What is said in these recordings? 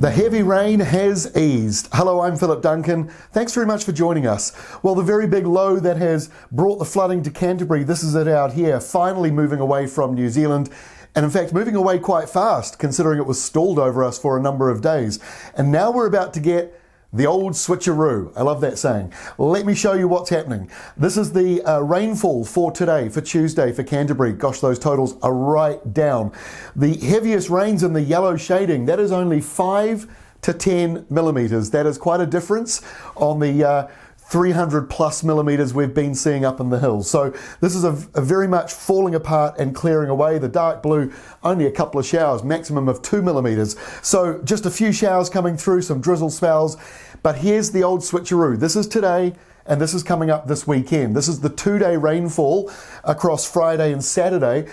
The heavy rain has eased. Hello, I'm Philip Duncan. Thanks very much for joining us. Well, the very big low that has brought the flooding to Canterbury, this is it out here, finally moving away from New Zealand. And in fact, moving away quite fast, considering it was stalled over us for a number of days. And now we're about to get the old switcharoo. I love that saying. Let me show you what's happening. This is the rainfall for today, for Tuesday, for Canterbury. Gosh, those totals are right down. The heaviest rains in the yellow shading, that is only 5 to 10 millimetres. That is quite a difference on the 300 plus millimetres we've been seeing up in the hills. So this is a very much falling apart and clearing away. The dark blue, only a couple of showers, maximum of 2 millimetres. So just a few showers coming through, some drizzle spells. But here's the old switcheroo. This is today, and this is coming up this weekend. This is the 2-day rainfall across Friday and Saturday.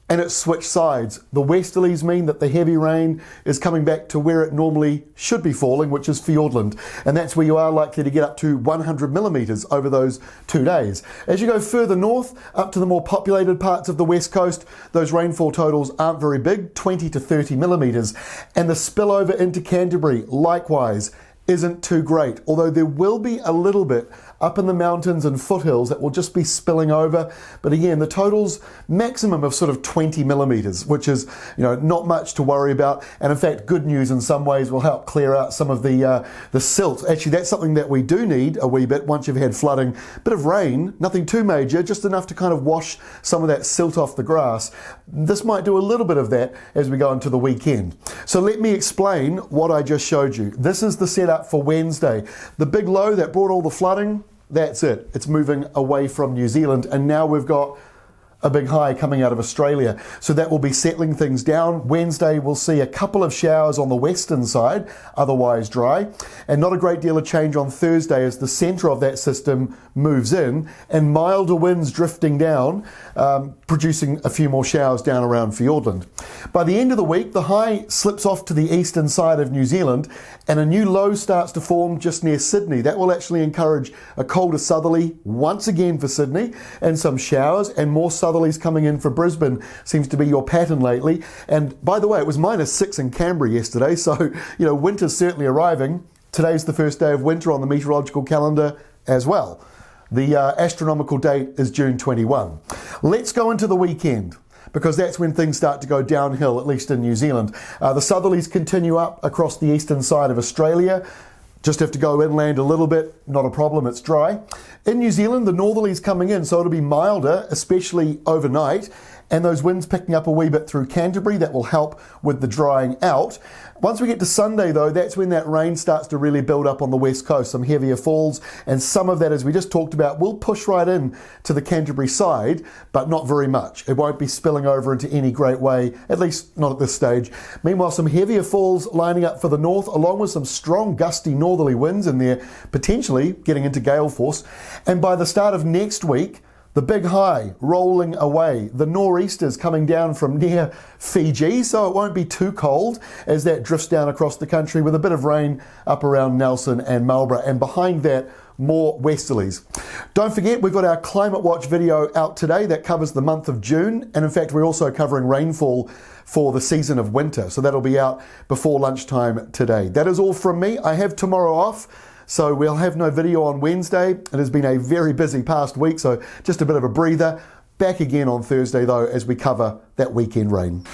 And it switched sides. The westerlies mean that the heavy rain is coming back to where it normally should be falling, which is Fiordland. And that's where you are likely to get up to 100 millimetres over those 2 days. As you go further north, up to the more populated parts of the west coast, those rainfall totals aren't very big, 20 to 30 millimetres. And the spillover into Canterbury, likewise, isn't too great, although there will be a little bit up in the mountains and foothills that will just be spilling over. But again, the totals maximum of sort of 20 millimetres, which is, not much to worry about. And in fact, good news in some ways will help clear out some of the silt. Actually, that's something that we do need a wee bit once you've had flooding. Bit of rain, nothing too major, just enough to kind of wash some of that silt off the grass. This might do a little bit of that as we go into the weekend. So let me explain what I just showed you. This is the setup for Wednesday. The big low that brought all the flooding, that's it. It's moving away from New Zealand, and now we've got a big high coming out of Australia. So that will be settling things down. Wednesday, we'll see a couple of showers on the western side, otherwise dry, and not a great deal of change on Thursday as the centre of that system moves in, and milder winds drifting down, producing a few more showers down around Fiordland. By the end of the week, the high slips off to the eastern side of New Zealand, and a new low starts to form just near Sydney. That will actually encourage a colder southerly once again for Sydney, and some showers, and more southerlies coming in for Brisbane seems to be your pattern lately. And by the way, it was -6 in Canberra yesterday, so winter's certainly arriving. Today's the first day of winter on the meteorological calendar as well. The astronomical date is June 21. Let's go into the weekend, because that's when things start to go downhill, at least in New Zealand. The southerlies continue up across the eastern side of Australia. Just have to go inland a little bit, not a problem, it's dry. In New Zealand, the northerlies coming in, so it'll be milder, especially overnight, and those winds picking up a wee bit through Canterbury. That will help with the drying out. Once we get to Sunday, though, that's when that rain starts to really build up on the west coast, some heavier falls, and some of that, as we just talked about, will push right in to the Canterbury side, but not very much. It won't be spilling over into any great way, at least not at this stage. Meanwhile, some heavier falls lining up for the north, along with some strong gusty northerly winds in there, potentially getting into gale force. And by the start of next week, the big high rolling away. The nor'easters coming down from near Fiji, so it won't be too cold as that drifts down across the country with a bit of rain up around Nelson and Marlborough, and behind that, more westerlies. Don't forget, we've got our ClimateWatch video out today that covers the month of June, and in fact, we're also covering rainfall for the season of winter, so that'll be out before lunchtime today. That is all from me. I have tomorrow off, so we'll have no video on Wednesday. It has been a very busy past week, so just a bit of a breather. Back again on Thursday, though, as we cover that weekend rain.